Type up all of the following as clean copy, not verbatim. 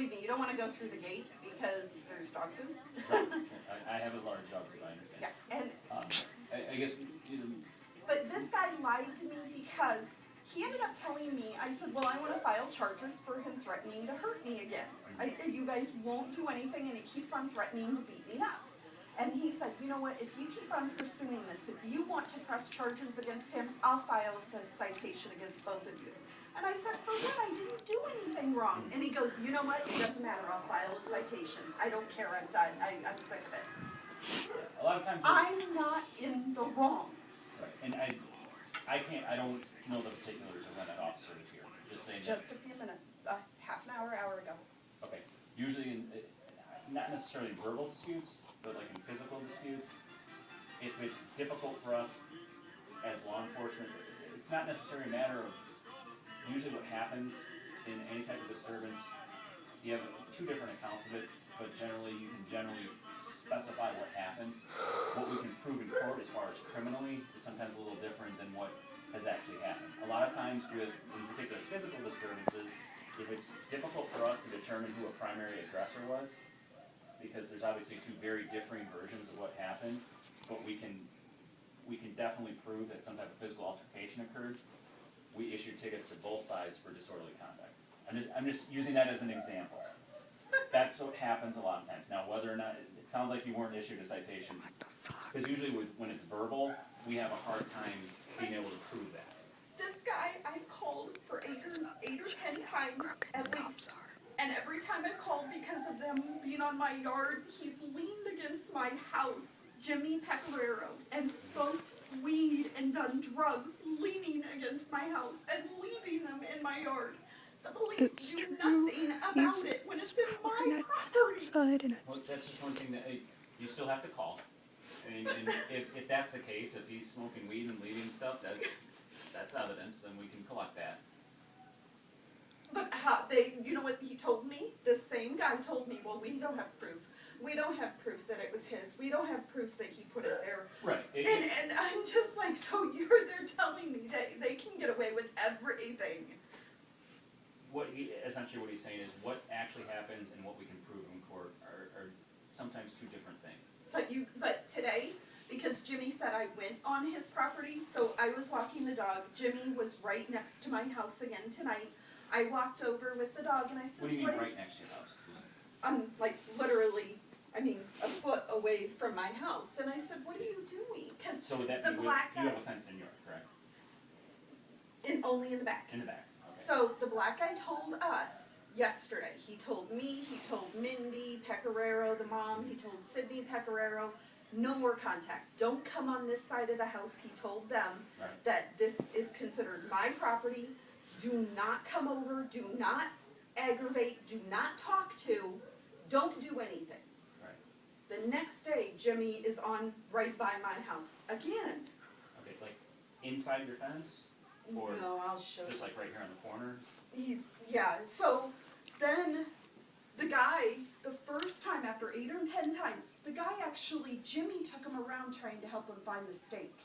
believe me, you don't wanna go through the gate because there's dog food. Right. I have a large dog too, I understand. Yeah, and, I guess, but this guy lied to me because he ended up telling me, I said, well, I wanna file charges for him threatening to hurt me again. You guys won't do anything and he keeps on threatening to beat me up. And he said, you know what, if you keep on pursuing this, if you want to press charges against him, I'll file a citation against both of you. And I said, for what? I didn't do anything wrong. And he goes, you know what, it doesn't matter, I'll file a citation. I don't care, I'm done, I'm sick of it. a lot of times. I'm not in the wrong. Right, and I don't know the particulars of when that officer is here, just saying that. Just a few minutes, half an hour ago. Okay, usually not necessarily verbal disputes, but like in physical disputes, if it's difficult for us as law enforcement, it's not necessarily a matter of, usually what happens in any type of disturbance, you have two different accounts of it, but generally you can generally specify what happened. What we can prove in court as far as criminally is sometimes a little different than what has actually happened. A lot of times with, in particular, physical disturbances, if it's difficult for us to determine who a primary aggressor was, because there's obviously two very differing versions of what happened, but we can definitely prove that some type of physical altercation occurred. We issue tickets to both sides for disorderly conduct. I'm just using that as an example. That's what happens a lot of times. Now, whether or not, it sounds like you weren't issued a citation. Because usually when it's verbal, we have a hard time being able to prove that. This guy, I've called for eight or 10 times at least. And every time I've called because of them being on my yard, he's leaned against my house, Jimmy Pecoraro, and smoked weed and done drugs, leaning against my house and leaving them in my yard. The police do nothing about it when it's in my property. Well, that's just one thing that you still have to call. And if that's the case, if he's smoking weed and leaving stuff, that's evidence, then we can collect that. But you know what he told me? This same guy told me, well, we don't have proof. We don't have proof that it was his. We don't have proof that he put it there. Right. And I'm just like, so you're there telling me that they can get away with everything. Essentially what he's saying is what actually happens and what we can prove in court are sometimes two different things. But today, because Jimmy said I went on his property, so I was walking the dog. Jimmy was right next to my house again tonight. I walked over with the dog and I said, what do you mean right next to your house? Like literally, a foot away from my house. And I said, what are you doing? Because so would that the be black guy, you have a fenced in yard, correct? only in the back. In the back. Okay. So the black guy told us yesterday, he told me, he told Mindy Pecoraro, the mom, he told Sydney Pecoraro, no more contact. Don't come on this side of the house. He told them that this is considered my property. Do not come over. Do not aggravate. Do not talk to. Don't do anything. Right. The next day, Jimmy is on right by my house again. Okay, like inside your fence? Or no, I'll show you. Just like right here on the corner? So then the guy, the first time after 8 or 10 times, the guy actually, Jimmy took him around trying to help him find the stake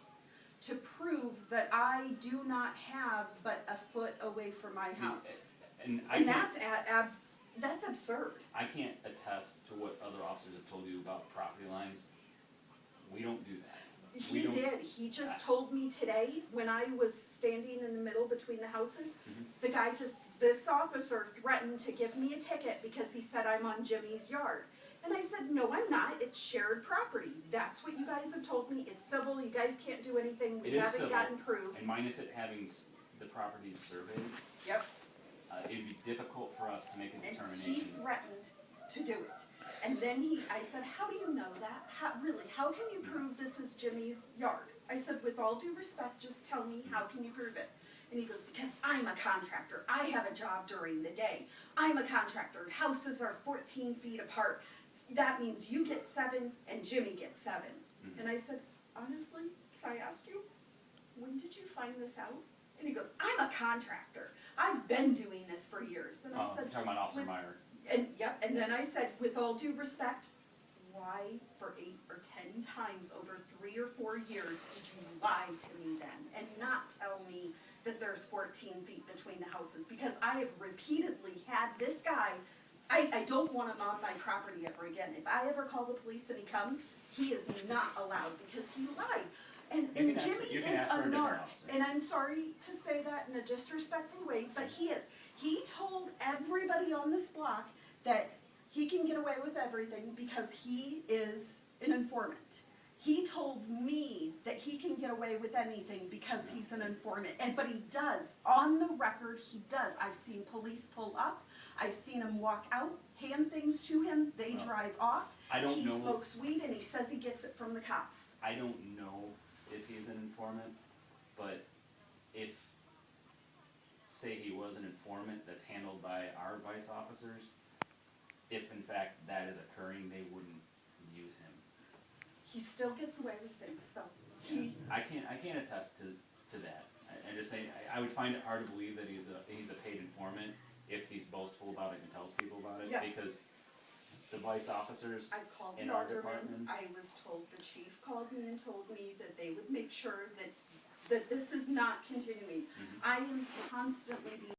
to prove that I do not have but a foot away from my house. And that's absurd. I can't attest to what other officers have told you about property lines. We don't do that. He did. He just told me today when I was standing in the middle between the houses, the guy this officer threatened to give me a ticket because he said I'm on Jimmy's yard. And I said, no, I'm not. It's shared property. That's what you guys have told me. It's civil. You guys can't do anything. We haven't gotten proof. And minus it having the properties surveyed. Yep. It'd be difficult for us to make a determination. And he threatened to do it. And then I said, how do you know that? How can you prove this is Jimmy's yard? I said, with all due respect, just tell me, how can you prove it? And he goes, because I'm a contractor. I have a job during the day. I'm a contractor. Houses are 14 feet apart. That means you get 7 and Jimmy gets 7. And I said, honestly, can I ask you, when did you find this out? And he goes, I'm a contractor. I've been doing this for years. And I said, you're talking about Officer Meyer. And then I said, with all due respect, why for 8 or 10 times over 3 or 4 years did you lie to me then and not tell me that there's 14 feet between the houses? Because I have repeatedly had this guy, I don't want him on my property ever again. If I ever call the police and he comes, he is not allowed because he lied. And You can Jimmy you can is ask for a a different narc. officer. And I'm sorry to say that in a disrespectful way, but he is. He told everybody on this block that he can get away with everything because he is an informant. He told me that he can get away with anything because he's an informant, but he does. On the record, he does. I've seen police pull up. I've seen him walk out, hand things to him. They Well, drive off. I don't He know. smokes weed and he says he gets it from the cops. I don't know if he's an informant, but if, say he was an informant that's handled by our vice officers, if in fact that is occurring, they wouldn't use him. He still gets away with things, though. I can't attest to that. I just say, I would find it hard to believe that he's a paid informant if he's boastful about it and tells people about it. Yes. Because the vice officers I called in the our alderman. department. I was told, the chief called me and told me that they would make sure that this is not continuing. Mhm. I am constantly being